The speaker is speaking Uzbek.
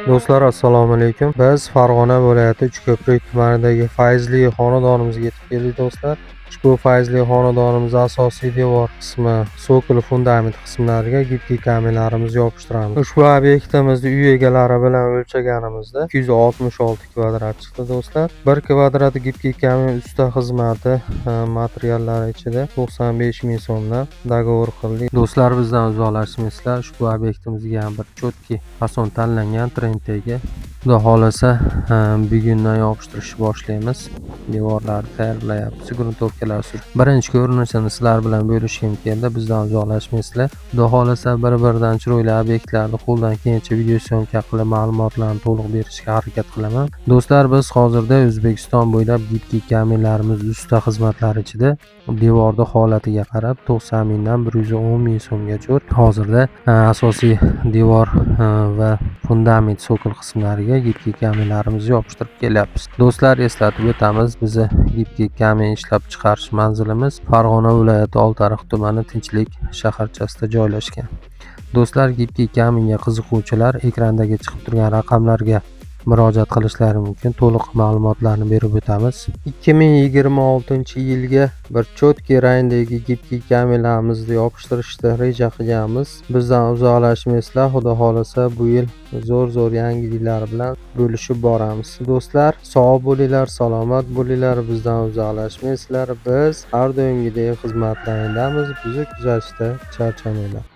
Do'stlar, assalomu alaykum. Biz Farg'ona viloyati Uchko'prik tumanidagi Fayzli xonadonimizga yetib keldik do'stlar. Ushbu Fayzli xonadonimiz asosiy devor qismi, sokul, fundament qismlariga gibkiy kaminlarimizni yopishtiramiz. Ushbu obyektimizni uy egalari bilan o'lchaganimizda 266 kvadrat chiqdi do'stlar. 1 kvadrat gibkiy kamin usta xizmati materiallari ichida 95 ming so'mdan dogovor qildik. Do'stlar, bizdan uzoqlashmaysizlar. Ushbu obyektimizga ham bir chotki fason tanlangan trenddagi. Xudo xolasa bugundan yopishtirishni boshlaymiz. Devorlarni tayyorlayapmiz, gruntovkalar surib. Birinchi ko'rinishini sizlar bilan bo'lishim keldi. Bizdan uzoqlashmaysizlar. Xudo xolasa bir-biridan chiroyli obyektlarni qo'ldan kelgancha video syomka qilib ma'lumotlarni to'liq berishga harakat qilaman. Do'stlar, biz hozirda O'zbekiston bo'ylab gibkiy kaminlarimiz usta xizmatlari ichida devorni holatiga qarab 90 mingdan 110 ming so'mgacha hozirda asosiy devor va fundament sokul qismlariga gibkiy kaminlarimizni yopishtirib kelyapmiz. Do'stlar, eslatib o'tamiz, bizni gibkiy kamin ishlab chiqarish manzilimiz Farg'ona viloyati Oltiariq tumani Tinchlik shaharchasida joylashgan. Do'stlar, gibkiy kaminga qiziquvchilar ekrandagi chiqib turgan raqamlarga murojaat qilishlari mumkin. To'liq ma'lumotlarni berib o'tamiz. 2026-yilga bir chotki rangdagi gibkiy kaminlarimizni yopishtirishni reja qilganmiz. Bizdan uzoqlashmaysizlar. Xudo xolasa bu yil zo'r yangiliklar bilan bo'lishib boramiz. Do'stlar, sog' bo'linglar, salomat bo'linglar, bizdan uzoqlashmaysizlar. Biz har doimgidek xizmatlaringdamiz. Bizni kuzatishda charchamanglar.